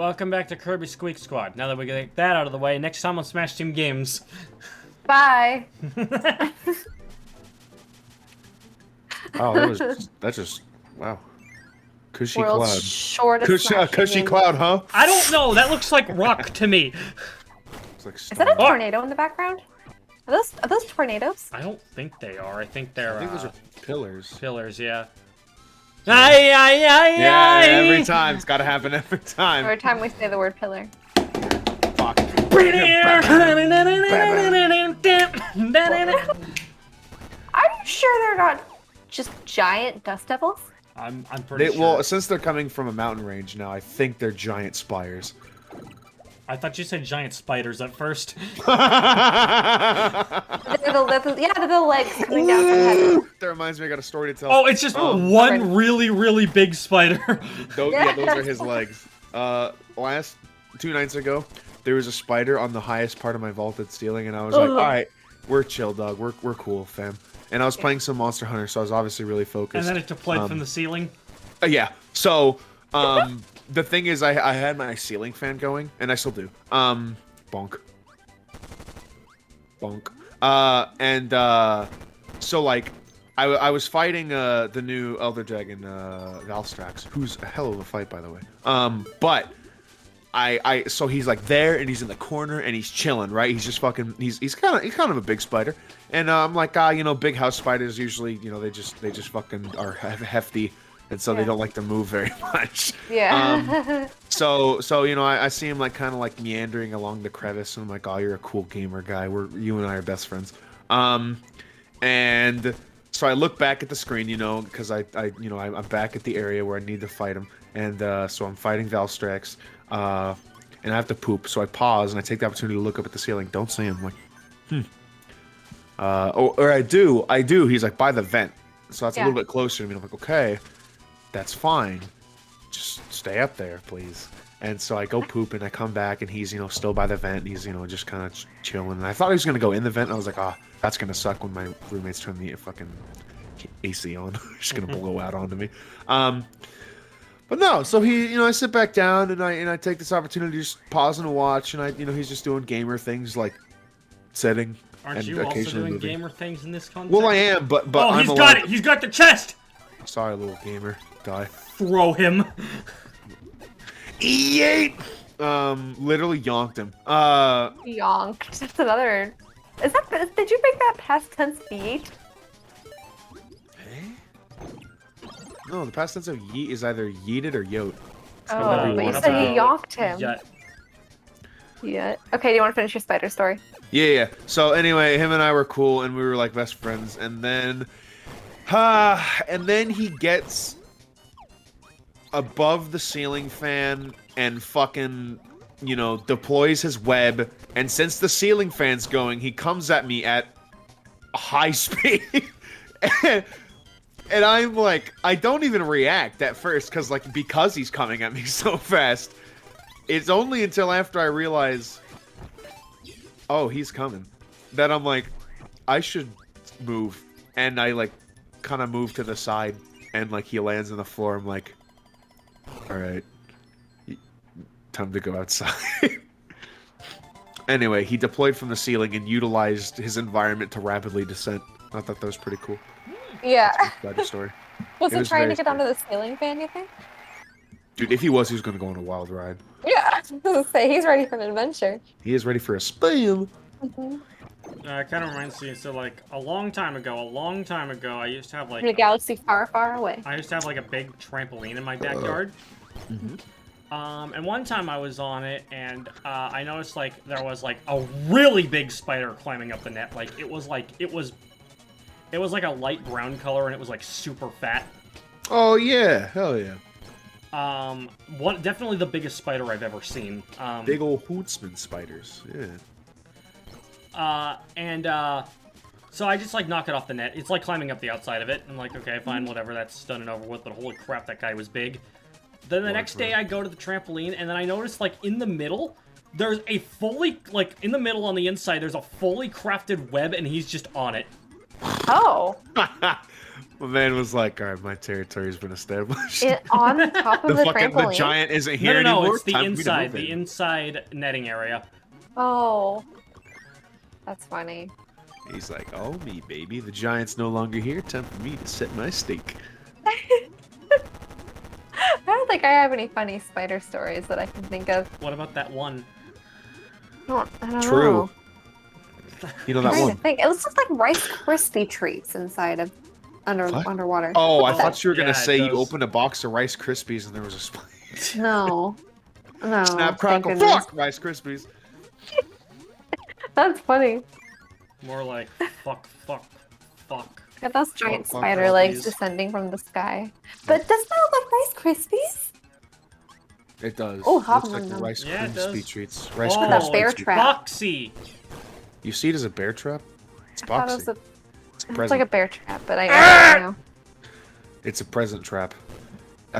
welcome back to Kirby Squeak Squad. Now that we get that out of the way, next time on Smash Team Games. Bye. Oh, that's just wow. Cushy World's cloud. shortest Cushy cloud, huh? I don't know. That looks like rock to me. It's like Is that a tornado in the background? Are those tornadoes? I don't think they are. I think they're. I think those are pillars. Pillars, yeah. Yeah, every time. It's gotta happen every time. Every time we say the word pillar. Fuck. Are you sure they're not just giant dust devils? I'm pretty sure. Well, since they're coming from a mountain range now, I think they're giant spires. I thought you said giant spiders at first. Yeah, they're the legs coming down from heaven. That reminds me, I got a story to tell. Oh, it's just one really, really big spider. Those are his legs. Last 2 nights ago, there was a spider on the highest part of my vaulted ceiling, and I was like, all right, we're chill, dog. We're cool, fam. And I was playing some Monster Hunter, so I was obviously really focused. And then it deployed from the ceiling? Yeah. So, the thing is, I had my ceiling fan going, and I still do. Bonk. Bonk. So, like, I was fighting the new Elder Dragon, Valstrax, who's a hell of a fight, by the way. But so he's like there, and he's in the corner, and he's chilling, right? He's just fucking, he's kind of a big spider, and I'm like, big house spiders usually, they just fucking are hefty, and so they don't like to move very much. Yeah. So I see him like kind of like meandering along the crevice, and I'm like, oh, you're a cool gamer guy. You and I are best friends. And so I look back at the screen, because I'm back at the area where I need to fight him, and so I'm fighting Valstrax. And I have to poop, so I pause and I take the opportunity to look up at the ceiling. Don't see him. I'm like, or I do. He's like by the vent, so that's a little bit closer to me. I'm like, okay, that's fine. Just stay up there, please. And so I go poop and I come back and he's still by the vent. And he's just kind of chilling. And I thought he was gonna go in the vent. And I was like, that's gonna suck when my roommates turn the fucking AC on. It's just gonna blow out onto me. But no, so I sit back down and I take this opportunity to just pause and watch, and he's just doing gamer things like sitting. Aren't you also doing gamer things in this context? Well, I am, but he's got it. He's got the chest. Sorry, little gamer, die. Throw him. Yeet! Literally yonked him. Yonked. That's another. Did you make that past tense yeet? No, the past tense of yeet is either yeeted or yote. Oh, but you said you yonked him. Yeah. Okay, do you want to finish your spider story? Yeah. So anyway, him and I were cool, and we were like best friends, and then he gets above the ceiling fan and fucking, deploys his web, and since the ceiling fan's going, he comes at me at high speed. And I'm like, I don't even react at first, because he's coming at me so fast. It's only until after I realize, oh, he's coming, that I'm like, I should move. And I kind of move to the side, and he lands on the floor. I'm like, all right, time to go outside. Anyway, he deployed from the ceiling and utilized his environment to rapidly descend. I thought that was pretty cool. Yeah. That's story. Was he trying to get onto the ceiling fan, you think? Dude, if he was going to go on a wild ride. Yeah, I was gonna say, he's ready for an adventure. He is ready for a spam. It kind of reminds me, so a long time ago, I used to have in a galaxy far, far away. I used to have a big trampoline in my backyard. And one time I was on it, and I noticed there was a really big spider climbing up the net. It was a light brown color, and it was super fat. Oh yeah, hell yeah. Definitely the biggest spider I've ever seen. Big old hootsman spiders, yeah. So I just knock it off the net. It's climbing up the outside of it. I'm like, okay, fine, whatever, that's done and over with, but holy crap, that guy was big. Then the next day I go to the trampoline, and then I notice in the middle, there's a fully, in the middle on the inside, there's a fully crafted web, and he's just on it. Oh. My man was like, "All right, my territory's been established." On top of the trampoline? The giant isn't here No, anymore. it's the Time for me to inside, move the in. inside netting area. Oh. That's funny. He's like, "Oh me, baby, the giant's no longer here. Time for me to set my stake." I don't think I have any funny spider stories that I can think of. What about that one? I don't True. know. You know I'm that trying one. to think. It looks just like Rice Krispie treats inside of What? underwater. Oh, I What's that? thought you were gonna Yeah, say it you does. opened a box of Rice Krispies and there was a spider. No. No. Snap, thank crackle, goodness. fuck! Rice Krispies. That's funny. More like fuck. Got those giant fuck, spider fuck legs these. descending from the sky. But does that look like Rice Krispies? It does. Oh, Looks hop like on the them. Rice Yeah, it does. Krispie treats. Rice Oh, That bear Krispies. trap. Foxy. You see it as a bear trap? It's I thought it was boxing. It's a it's present. like a bear trap, but I don't know. It's a present trap.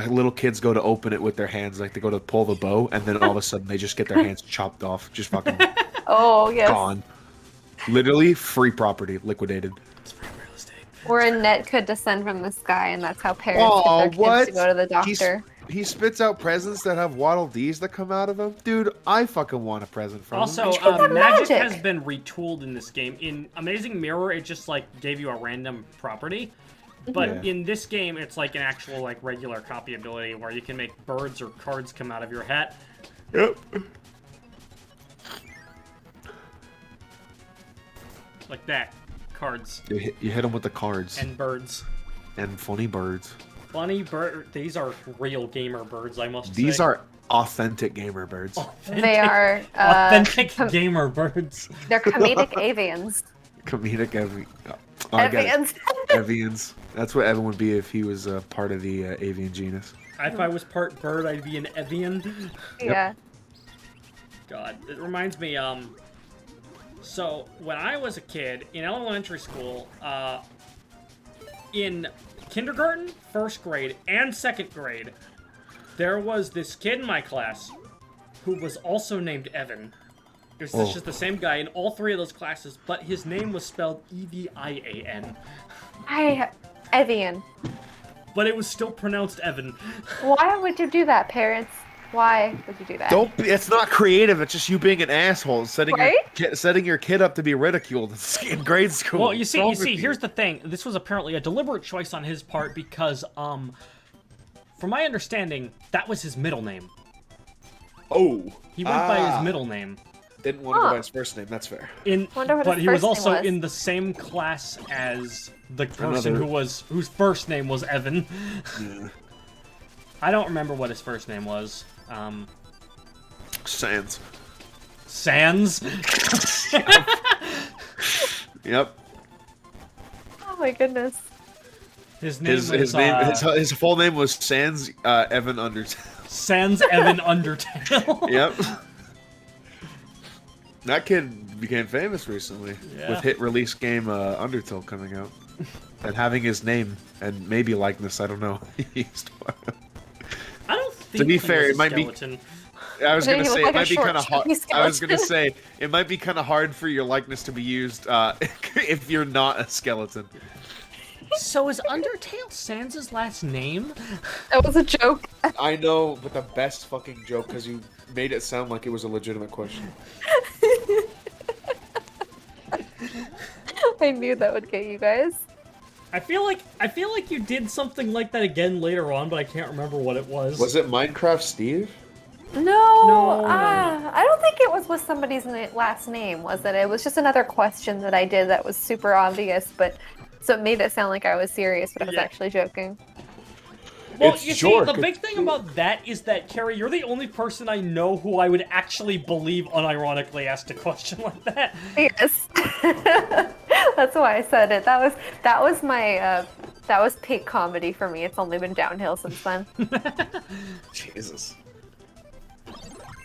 Little kids go to open it with their hands, like they go to pull the bow, and then all of a sudden they just get their hands chopped off, just fucking Oh, yes. gone. Literally free property, liquidated. It's free real estate. Or a net could descend from the sky, and that's how parents Oh, get their kids what? to go to the doctor. He spits out presents that have Waddle Dees that come out of them. Dude, I fucking want a present from Also, him. magic magic. has been retooled in this game. In Amazing Mirror, it just like gave you a random property. But Yeah. in this game, it's like an actual like regular copy ability where you can make birds or cards come out of your hat. Yep. Like that. Cards You hit him with the cards and birds. and funny birds. Funny bird. These are real gamer birds, I must say. These are authentic gamer birds. They are authentic gamer birds. they're comedic avians. Comedic I get it. Avians. Avians. That's what Evan would be if he was part of the avian genus. If I was part bird, I'd be an Evian. Yeah. God, it reminds me, so when I was a kid in elementary school, in kindergarten, first grade, and second grade, there was this kid in my class who was also named Evan. It was just the same guy in all three of those classes, but his name was spelled Evian. Evian. But it was still pronounced Evan. Why would you do that, parents? Why would you do that? It's not creative. It's just you being an asshole, setting Right? setting your kid up to be ridiculed in grade school. Well, you What's see, wrong with here's the thing. This was apparently a deliberate choice on his part because, from my understanding, that was his middle name. Oh. He went by his middle name. Didn't want to go by his first name. That's fair. Wonder what But his he was first name also was. in the same class as the person whose first name was Evan. Yeah. I don't remember what his first name was. Sans. Sans? Yep. Oh my goodness. His name His full name was Sans Evan Undertale. Sans Evan Undertale. Yep. That kid became famous recently with hit release game Undertale coming out and having his name and maybe likeness. I don't know. I don't think To be he fair, was it a might be- skeleton. I was Then gonna you say look it like a might be short, kind of hard. chubby I was gonna skeleton. say it might be kind of hard for your likeness to be used if you're not a skeleton. So is Undertale Sans' last name? That was a joke. I know, but the best fucking joke because you made it sound like it was a legitimate question. I knew that would get you guys. I feel like you did something like that again later on, but I can't remember what it was. Was it Minecraft Steve? No, I don't think it was with somebody's last name, was it? It was just another question that I did that was super obvious, but so it made it sound like I was serious, but I was actually joking. Well, It's you see, Jork. the big thing about that is that, Carrie, you're the only person I know who I would actually believe unironically asked a question like that. Yes. That's why I said it. That was my that was peak comedy for me. It's only been downhill since then. Jesus.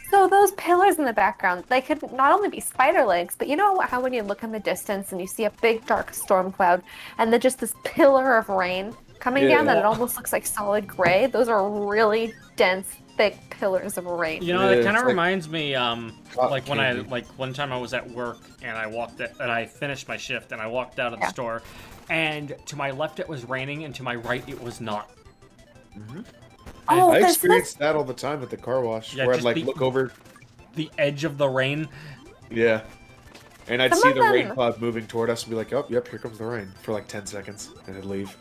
So those pillars in the background, they could not only be spider legs, but you know how when you look in the distance and you see a big dark storm cloud and then just this pillar of rain coming down that it almost looks like solid gray? Those are really dense, thick pillars of rain. You know, Yeah, it kind it's of like reminds me, like when candy. one time I was at work and I finished my shift and I walked out of the store, and to my left it was raining, and to my right it was not. Oh, I this experience that all the time at the car wash, Yeah, where I'd just like be- look over. The edge of the rain. Yeah. And I'd Some see of the rain them- cloud moving toward us and be like, oh, yep, here comes the rain, for like 10 seconds, and it'd leave.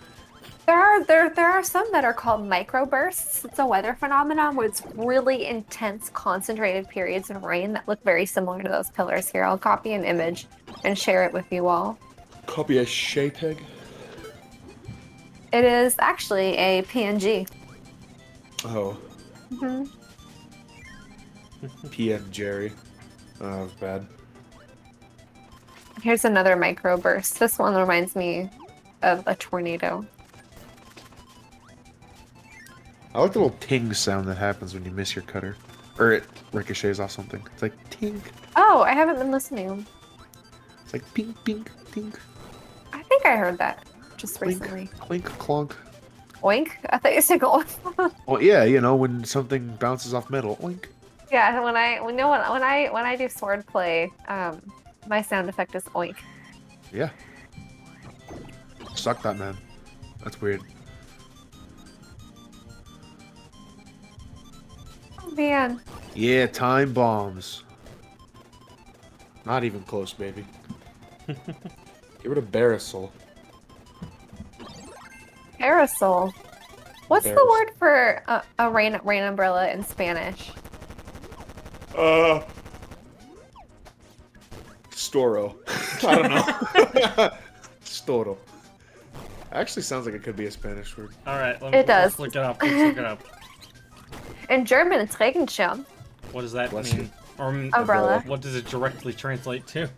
There are some that are called microbursts. It's a weather phenomenon where it's really intense, concentrated periods of rain that look very similar to those pillars here. I'll copy an image and share it with you all. Copy a JPEG? It is actually a PNG. Oh, hmm PM Jerry. Oh, that was bad. Here's another microburst. This one reminds me of a tornado. I like the little ting sound that happens when you miss your cutter. Or it ricochets off something. It's like ting. Oh, I haven't been listening. It's like ping, ping, ting. I think I heard that just Clink, recently. clink, clonk. Oink? I thought you said oink. Well, yeah, you know, when something bounces off metal, oink. Yeah, when I do sword play, my sound effect is oink. Yeah. Suck that, man. That's weird. Oh man. Yeah, time bombs. Not even close, baby. Get rid of Barrisol. Parasol. What's the There's- word for a rain umbrella in Spanish? Storo. I don't know. Storo. Actually sounds like it could be a Spanish word. Alright, It does. let's look it up. Let's look it up. In German, it's Regenschirm. What does that Bless mean? you. Or Umbrella. what does it directly translate to?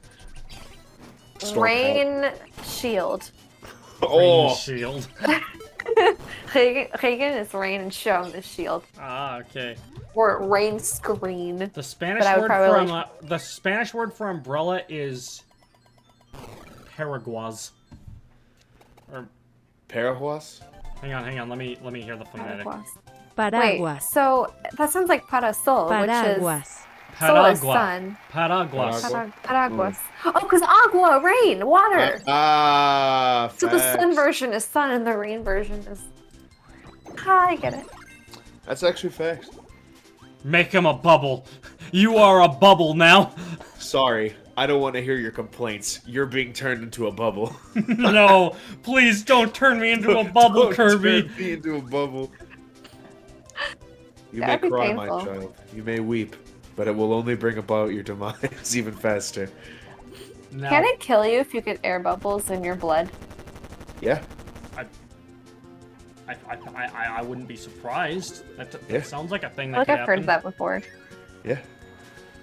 Storm Rain shield. Oh, Rain shield. Regen is rain and Schirm is shield. Ah, okay. Or rain screen. The Spanish But I would word probably- for the Spanish word for umbrella is paraguas. Or Paraguas? hang on. Let me hear the phonetic. Paraguas. Wait, Paraguas. so that sounds like parasol, which is Paraguas. sol is Paragua. sun. Paraguas. Paragua. Paraguas. Oh, because agua, rain, water. So the sun Facts. version is sun and the rain version is. Ah, I get it. That's actually facts. Make him a bubble. You are a bubble now. Sorry, I don't want to hear your complaints. You're being turned into a bubble. No, please don't turn me into a bubble, Don't Kirby. turn me into a bubble. You That'd may be cry, painful. my child. You may weep, but it will only bring about your demise even faster. Now, Can it kill you if you get air bubbles in your blood? Yeah. I wouldn't be surprised. That Yeah. sounds like a thing I that feel like could I've heard happen. that before. Yeah.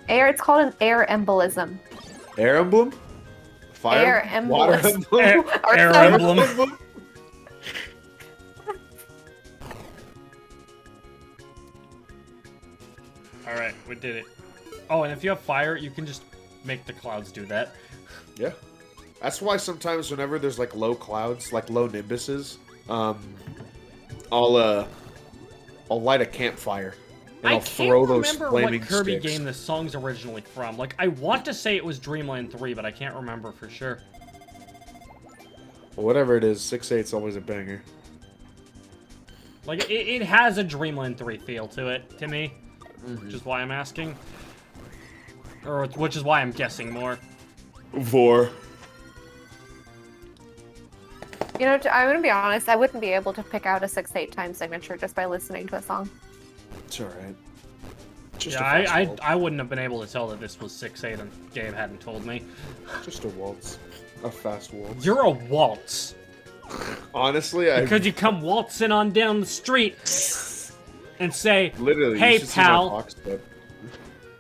It's called an air embolism. Air emblem? Fire? Air emblem. Water emblem? Air, Or air so- emblem. Alright, we did it. Oh, and if you have fire, you can just make the clouds do that. Yeah. That's why sometimes whenever there's like low clouds, like low nimbuses, I'll light a campfire and I'll throw those remember flaming what Kirby sticks. game this song's originally from. Like, I want to say it was Dreamland 3, but I can't remember for sure. Well, whatever it is, 6/8's always a banger. Like, it has a Dreamland 3 feel to it, to me. Which is why I'm asking. Or, which is why I'm guessing more. Vor. You know, I'm gonna be honest. I wouldn't be able to pick out a 6/8 time signature just by listening to a song. It's alright. Just Yeah, a fast I waltz. wouldn't have been able to tell that this was 6/8 and Gabe hadn't told me. Just a waltz. A fast waltz. You're a waltz. Honestly, I Because you come waltzing on down the street and say, literally "Hey, you should see my pal. box clip.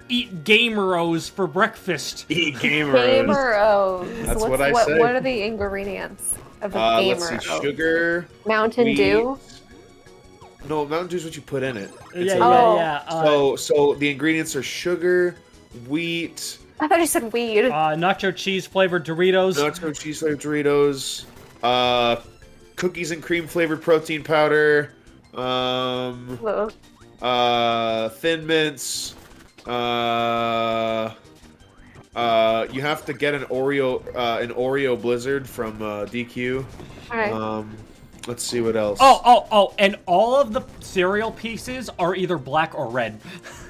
eat Gameros for breakfast." Eat Gameros. That's what I say. What are the ingredients of a Let's Gamer? see, sugar. Mountain wheat. Dew. No, Mountain Dew's what you put in it. It's Yeah, a- Oh. yeah. So the ingredients are sugar, wheat, I thought you said weed. Nacho cheese flavored Doritos. nacho cheese flavored Doritos, cookies and cream flavored protein powder, Ugh. Thin Mints, You have to get an Oreo Blizzard from DQ. Alright. Let's see what else. Oh, and all of the cereal pieces are either black or red.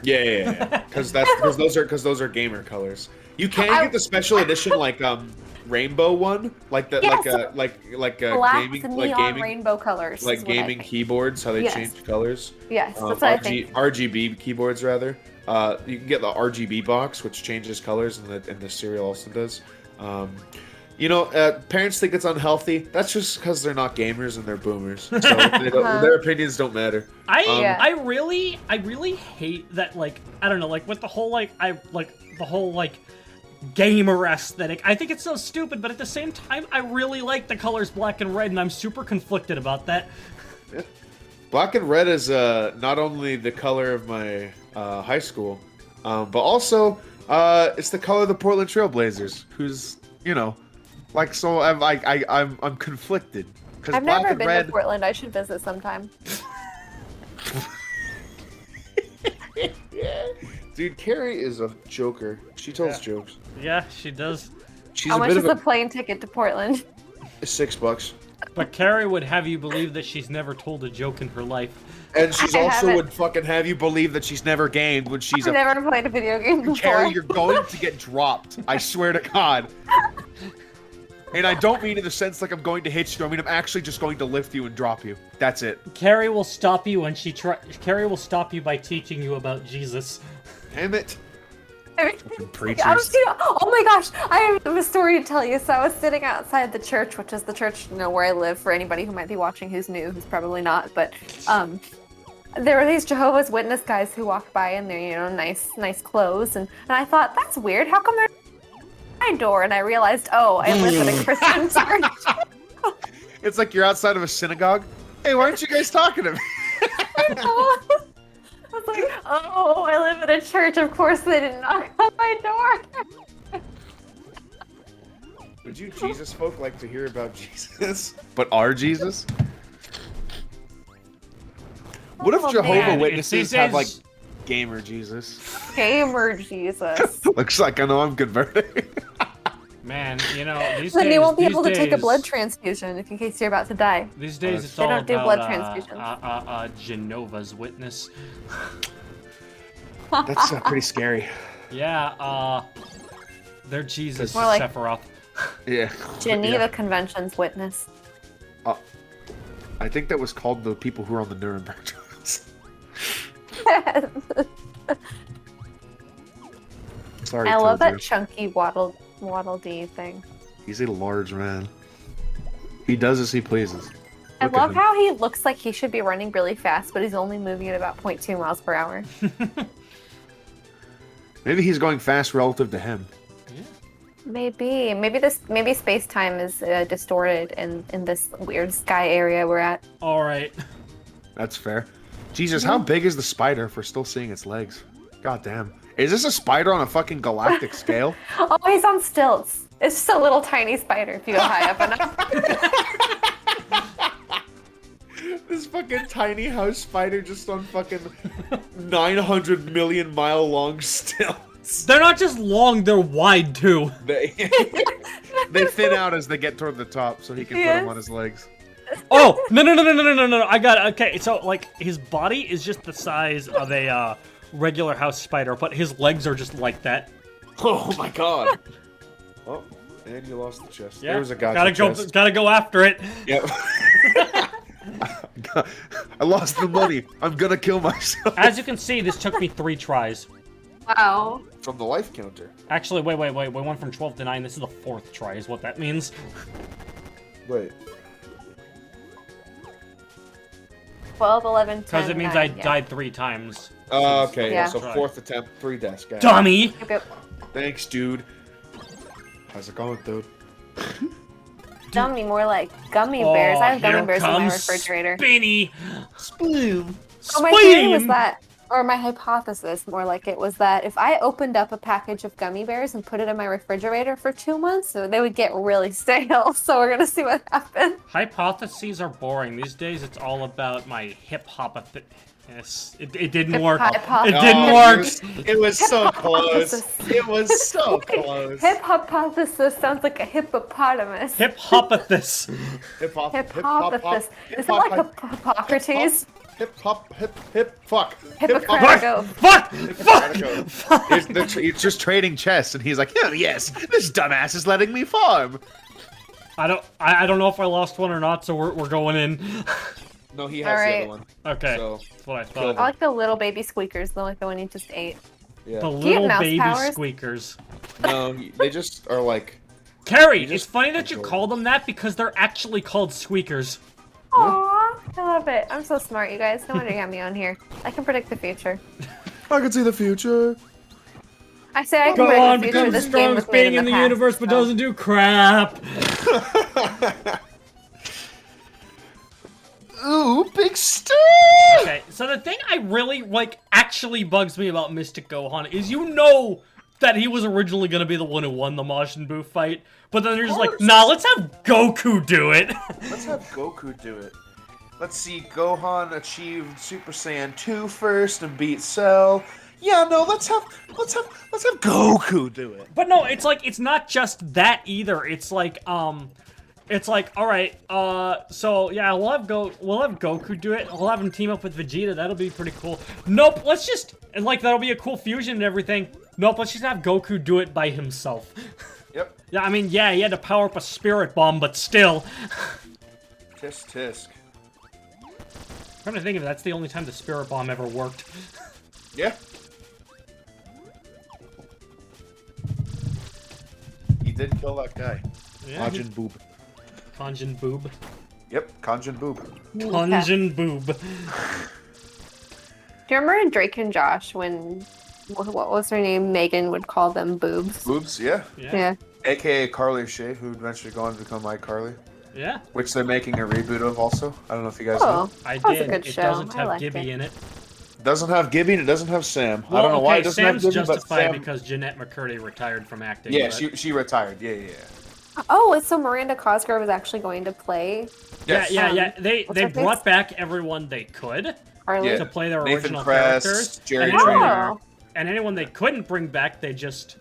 Yeah. Because those are gamer colors. You can get the special edition like rainbow one, like the like Black gaming neon rainbow colors. like gaming keyboards, how they change colors. Yes, that's what I think. RGB keyboards rather. You can get the RGB box, which changes colors, and the cereal also does. Parents think it's unhealthy. That's just because they're not gamers and they're boomers. So their opinions don't matter. I really hate that, like, I don't know, like with the whole gamer aesthetic. I think it's so stupid, but at the same time, I really like the colors black and red, and I'm super conflicted about that. Yeah. Black and red is not only the color of my high school, but also it's the color of the Portland Trailblazers. Who's so I'm conflicted because I've black never and been red. to Portland. I should visit sometime. Dude, Carrie is a joker. She tells jokes. Yeah, she does. She's How a much bit is of a plane ticket to Portland? $6. But Carrie would have you believe that she's never told a joke in her life. And she's I also haven't. would fucking have you believe that she's never gamed when she's I've never played a video game before. Carrie, you're going to get dropped. I swear to God. And I don't mean in the sense like I'm going to hit you. I mean I'm actually just going to lift you and drop you. That's it. Carrie will stop you when Carrie will stop you by teaching you about Jesus. Damn it. Preachers. Oh my gosh, I have a story to tell you. So I was sitting outside the church, which is the church, where I live. For anybody who might be watching who's new, who's probably not, but there were these Jehovah's Witness guys who walked by in their, nice clothes, and I thought, that's weird. How come they're at my door? And I realized, oh, I live in a Christian church. It's like you're outside of a synagogue. Hey, why aren't you guys talking to me? I was like, oh, I live in a church. Of course they didn't knock on my door. Would you Jesus folk like to hear about Jesus? But our Jesus? What if Jehovah's Witnesses have like gamer Jesus? Gamer Jesus. Looks like I know I'm converting. Man, these Then days... you won't be able to days, take a blood transfusion in case you're about to die. These days it's They all don't do about blood transfusions. Jehovah's Witness. That's pretty scary. Yeah, they're Jesus, More like- Sephiroth. Yeah. Geneva Convention's witness. I think that was called the people who are on the Nuremberg trials. Sorry, I love Tozu. that chunky waddle dee thing. He's a large man. He does as he pleases. I Look at love him. how he looks like he should be running really fast, but he's only moving at about 0.2 miles per hour. Maybe he's going fast relative to him. Maybe space-time is distorted in this weird sky area we're at. All right. That's fair. Jesus, how big is the spider if we're still seeing its legs? God damn. Is this a spider on a fucking galactic scale? Oh, he's on stilts. It's just a little tiny spider if you go high up enough. This fucking tiny house spider just on fucking 900 million mile long stilts. They're not just long, they're wide too. They thin out as they get toward the top so he can put them on his legs. Oh, no. I got it. Okay, so, like, his body is just the size of a, regular house spider, but his legs are just like that. Oh my god. Oh, and you lost the chest. Yeah, There was a chest. gotta go after it. Yep. I lost the money. I'm gonna kill myself. As you can see, this took me 3 tries. Wow. From the life counter. Actually, wait. We went from 12 to 9. This is the 4th try, is what that means. Wait. 12, 11, 10, Because it means 9, I died 3 times. Okay, Yeah. so 4th attempt, 3 deaths, guys. Dummy! Yep. Thanks, dude. How's it going, dude? Dummy, more like gummy bears. I have gummy here bears in my comes refrigerator. Spinny! Sploom! Oh, my theory was that, or my hypothesis, more like it, was that if I opened up a package of gummy bears and put it in my refrigerator for 2 months, so they would get really stale. So we're gonna see what happens. Hypotheses are boring. These days, it's all about my Yes, it didn't work. Hip-hop- It didn't Oh, work. It was so Hip-hop-hypothesis. close. It was so close. Hip-hypothesis sounds like a hippopotamus. Hip-hopathis. Hip hop. Hip-hypothesis. Is it like a Hippocrates? Hip hop. Fuck. Hippocratic oath. Fuck! It's just trading chess, and he's like, "Yeah, yes, this dumbass is letting me farm." I don't know if I lost one or not, so we're going in. No, he has the Alright. other one. Okay, So, that's what I I thought. like the little baby squeakers, though, like the one you just ate. yeah. The you have little mouse baby powers? squeakers. No, they just are like. Carrie, You it's just funny that you enjoy call them that because they're actually called squeakers. Aww, I love it. I'm so smart, you guys. No wonder you have me on here. I can predict the future. I can see the future. I say I can Go on, predict the future. becomes the This game was strongest made being in the past, universe, but so- doesn't do crap. Ooh, big stir! Okay, so the thing I really, actually bugs me about Mystic Gohan is you know that he was originally going to be the one who won the Majin Buu fight, but then they're just like, nah, let's have Goku do it. Let's have Goku do it. Let's see, Gohan achieved Super Saiyan 2 first and beat Cell. Yeah, no, let's have Goku do it. But no, it's like, it's not just that either. It's like, all right, so yeah, we'll have Goku do it. We'll have him team up with Vegeta. That'll be pretty cool. Nope, let's just, and like, that'll be a cool fusion and everything. Nope, let's just have Goku do it by himself. Yep. Yeah, I mean, yeah, he had to power up a spirit bomb, but still. Tisk tisk. I'm trying to think if that's the only time the spirit bomb ever worked. Yeah. He did kill that guy. Yeah, Majin Boob. Kanjin Boob. Yep, Kanjin Boob. Kanjin Boob. Do you remember in Drake and Josh when, what was her name? Megan would call them boobs. Boobs, yeah. Yeah. AKA Carly Shay, who eventually go on to become iCarly. Yeah, Which they're making a reboot of also. I don't know if you guys know. Oh, I that was a did. good It show. doesn't I have liked Gibby it. in it. It doesn't have Gibby and it doesn't have Sam. Well, I don't know why it okay, doesn't Sam's have Gibby, but justified Sam... because Jeanette McCurdy retired from acting. Yeah, but- she retired. Yeah. Oh, so Miranda Cosgrove was actually going to play Yes. Yeah. They what's her brought face? back everyone they could Harley. Yeah. to play their Nathan original Kress, characters. Jerry and Trainor. Oh, and anyone they couldn't bring back, they just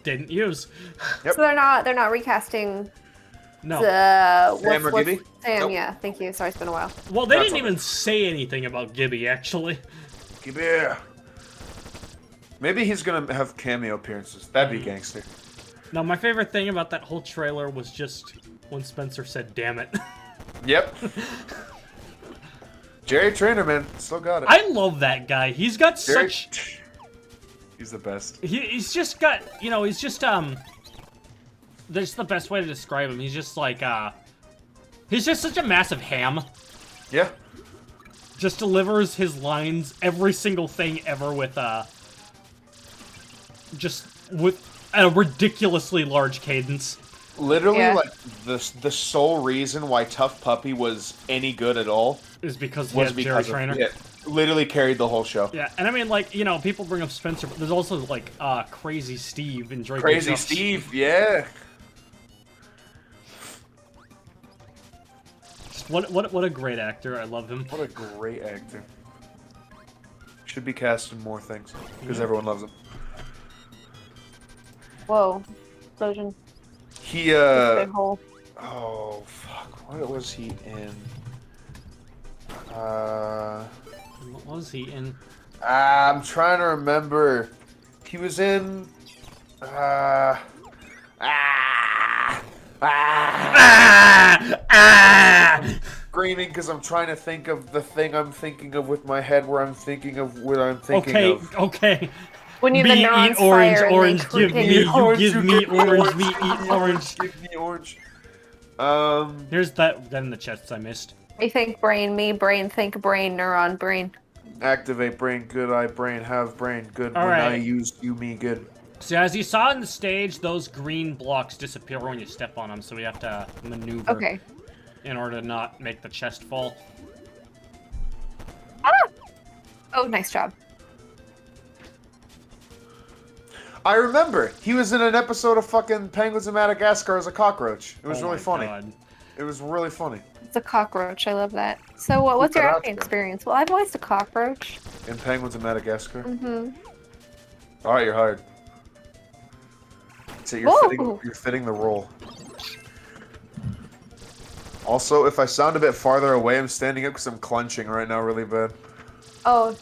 didn't use. Yep. so they're not recasting No. Sam or Gibby? Sam, Nope. yeah. Thank you. Sorry, it's been a while. Well, they That's didn't all even say anything about Gibby, actually. Gibby. Maybe he's gonna have cameo appearances. That'd be gangster. No, my favorite thing about that whole trailer was just when Spencer said, damn it. Yep. Jerry Trainor, man, still got it. I love that guy. He's got Jerry... such... He's the best. He's just got, he's just, there's the best way to describe him. He's just like, he's just such a massive ham. Yeah. Just delivers his lines, every single thing ever with, just with a ridiculously large cadence. Literally, Yeah. like, the sole reason why Tough Puppy was any good at all Is because he was has Jerry because of... Trainor. Yeah, literally carried the whole show. Yeah, and I mean, like, people bring up Spencer, but there's also, like, Crazy Steve and Drake. Crazy and Josh. Steve, yeah. Just what a great actor. I love him. What a great actor. Should be cast in more things, because everyone loves him. Whoa. Explosion. He, Big hole. oh, fuck, what was he in? What was he in? I'm trying to remember. He was in, Ah! screaming because I'm trying to think of the thing I'm thinking of with my head where I'm thinking of what I'm thinking Okay, of. okay. When you Me the eat neurons orange, fire and orange they give me, you give me orange, me eat orange. Give me orange. Here's that in the chests I missed. Me think brain, me brain, think brain, neuron brain. Activate brain, good eye brain, have brain, good. All when right. I use you, me, good. So as you saw on the stage, those green blocks disappear when you step on them, so we have to maneuver Okay. in order to not make the chest fall. Ah! Oh, nice job. I remember he was in an episode of fucking Penguins of Madagascar as a cockroach. It was Oh really my funny. God. It was really funny. It's a cockroach. I love that. So, what's your acting experience? Well, I've voiced a cockroach. In Penguins of Madagascar. Mm-hmm. All right, you're hired. So you're fitting the role. Also, if I sound a bit farther away, I'm standing up because I'm clenching right now really bad. Oh,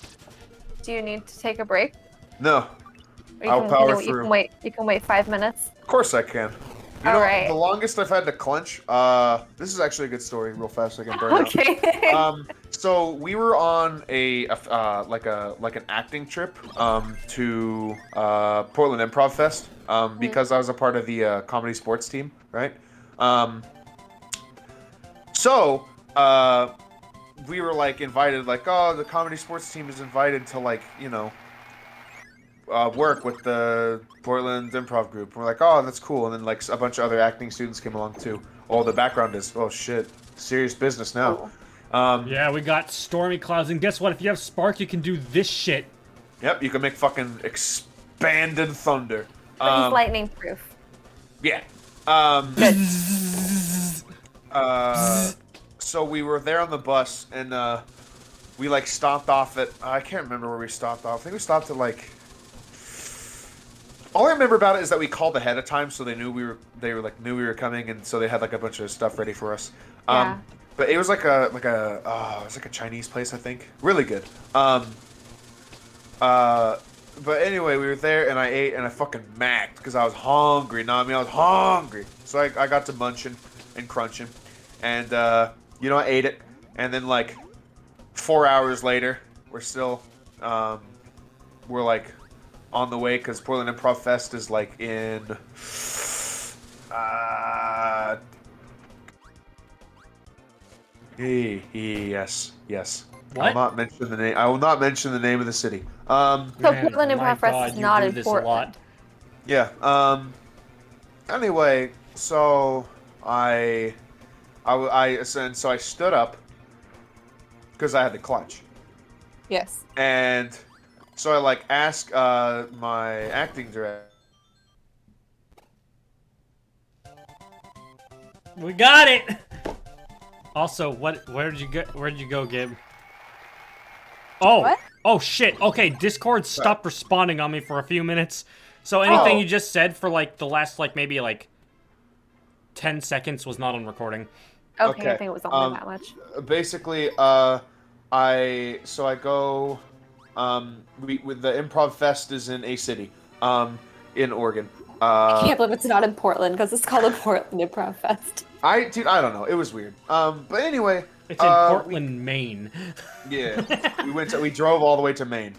do you need to take a break? No, Or I'll power through. You can wait 5 minutes. Of course I can. You know, Alright. the longest I've had to clench, this is actually a good story, real fast, so I can burn Okay. out. So we were on like an acting trip, to, Portland Improv Fest, because I was a part of the, comedy sports team, right? So, we were, like, invited, like, oh, the comedy sports team is invited to, like, you know, work with the Portland Improv Group. We're like, oh, that's cool. And then, like, a bunch of other acting students came along, too. Oh, the background is, oh, shit, serious business now. Yeah, we got stormy clouds, and guess what? If you have Spark, you can do this shit. Yep, you can make fucking expanded thunder. But he's lightning proof. Yeah. Good. So we were there on the bus, and we like stopped off at I can't remember where we stopped off. I think we stopped at like. All I remember about it is that we called ahead of time, so they knew we were coming, and so they had like a bunch of stuff ready for us. Yeah. But it was it was like a Chinese place, I think. Really good. But anyway, we were there, and I ate, and I fucking macked because I was hungry. Know what I mean? I was hungry, so I got to munching and crunching, and you know, I ate it, and then like 4 hours later, we're still we're like on the way because Portland Improv Fest is like in yes. What? I'll not mention the name. I will not mention the name of the city. So Portland Improv Fest is not in Portland. Yeah. Anyway, so I stood up because I had to clutch, Yes. and so I like asked my acting director. We got it. Also, where did you go? Where did you go, Gib? Oh. What? Oh shit. Okay, Discord stopped responding on me for a few minutes. So anything you just said for like the last like maybe like 10 seconds was not on recording. Okay, I think it was only that much. Basically, I go. With the Improv Fest is in a city, in Oregon. I can't believe it's not in Portland because it's called the Portland Improv Fest. Dude, I don't know. It was weird. But anyway, it's in Portland, Maine. Yeah, we drove all the way to Maine.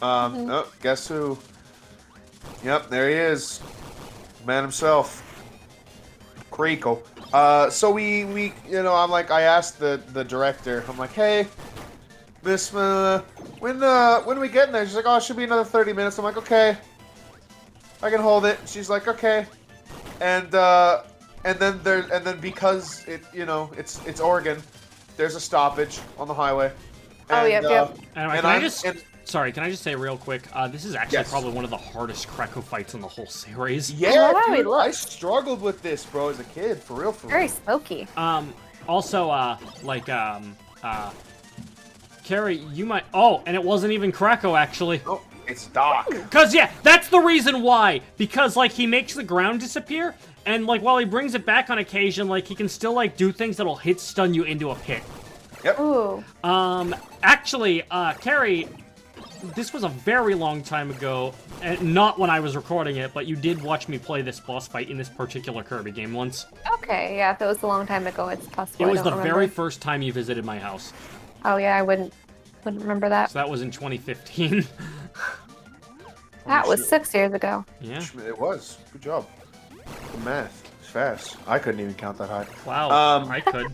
Oh, guess who? Yep, there he is, man himself, Creakle. So we you know, I asked the director. I'm like, hey, Miss, when are we getting there? She's like, oh, it should be another 30 minutes. I'm like, okay, I can hold it. She's like, okay, and then because it's Oregon, there's a stoppage on the highway. And, yep. Anyway, can I just say real quick, this is actually probably one of the hardest Krakow fights in the whole series. Yeah, how he dude, I looks. struggled with this, bro, as a kid, for real. Very smoky. Also, Carrie, you might... Oh, and it wasn't even Krakow, actually. Oh, it's Doc. Because, yeah, that's the reason why. Because, like, he makes the ground disappear, and, like, while he brings it back on occasion, like, he can still, like, do things that'll hit-stun you into a pit. Yep. Ooh. Actually, Carrie, this was a very long time ago, and not when I was recording it, but you did watch me play this boss fight in this particular Kirby game once. Okay, yeah, if it was a long time ago, it's possible. It was I the don't very remember. first time you visited my house. Oh yeah, I wouldn't remember that. So that was in 2015. That was 6 years ago. Yeah. It was. Good job. Good math. It's fast. I couldn't even count that high. Wow. I could.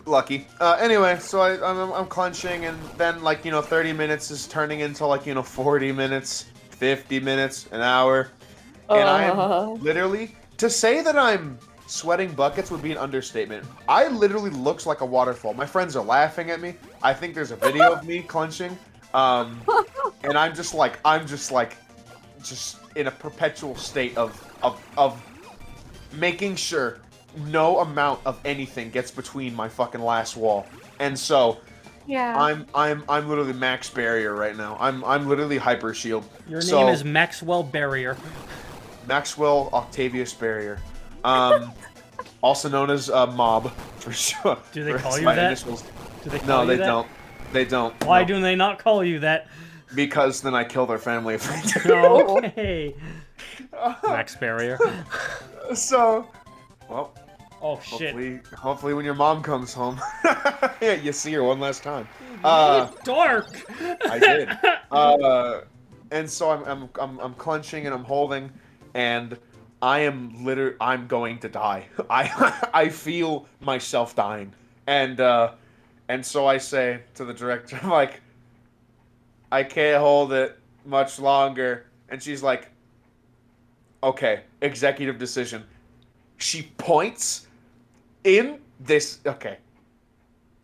Lucky. Anyway, so I'm clenching, and then 30 minutes is turning into 40 minutes, 50 minutes, an hour, and I'm literally, to say that I'm sweating buckets would be an understatement. I literally looks like a waterfall. My friends are laughing at me. I think there's a video of me clenching, and I'm just in a perpetual state of making sure no amount of anything gets between my fucking last wall. And so Yeah. I'm literally max barrier right now. I'm literally hyper shield. Your So, name is Maxwell Barrier. Maxwell Octavius Barrier. Also known as Mob for sure. Do they for call you my that? initials. Do they call No, you they that? don't. They don't. Why no. do they not call you that? Because then I kill their family if I do. Okay. Max Barrier. So, well, Oh shit. hopefully when your mom comes home, you see her one last time. Dark. I did. And so I'm clenching and I'm holding, and I'm going to die. I feel myself dying, and so I say to the director, I'm like, I can't hold it much longer, and she's like, okay, executive decision. She points in this. Okay,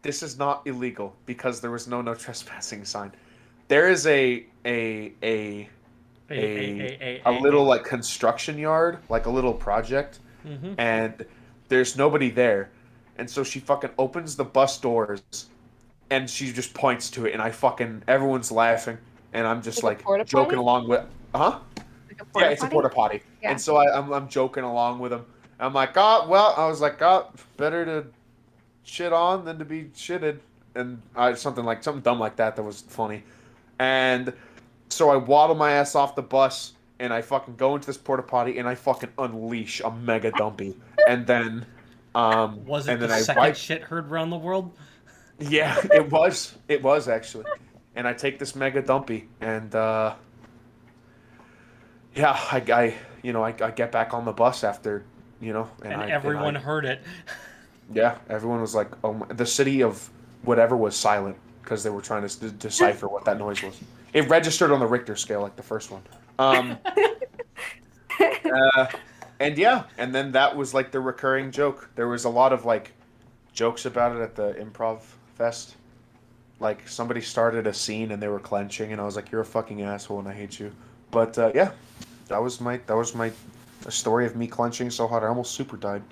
this is not illegal because there was no trespassing sign. There is a little like construction yard, like a little project, and there's nobody there, and so she fucking opens the bus doors, and she just points to it, and everyone's laughing, and I'm just Like a like porta joking potty? along with, huh? Like a porta Yeah, it's a potty? porta potty, Yeah. and so I'm joking along with him. I'm like, oh well, I was like, oh, better to shit on than to be shitted, and something dumb like that was funny, and so I waddle my ass off the bus, and I fucking go into this porta potty, and I fucking unleash a mega dumpy, and then Was it and then the I second wipe. shit heard around the world? Yeah, it was actually, and I take this mega dumpy, and yeah, I get back on the bus after, And everyone heard it. Yeah, everyone was like, "Oh, the city of whatever was silent because they were trying to decipher what that noise was." It registered on the Richter scale, like the first one. And yeah, and then that was like the recurring joke. There was a lot of like jokes about it at the improv fest. Like somebody started a scene and they were clenching, and I was like, "You're a fucking asshole, and I hate you." But yeah, that was my story of me clenching so hard I almost super died.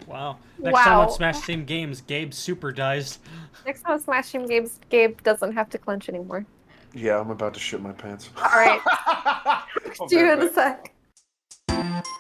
Wow. Next time on Wow. Smash Team Games, Gabe super dies. Next time on Smash Team Games, Gabe doesn't have to clench anymore. Yeah, I'm about to shit my pants. All right. I'll See you be in right a back. sec.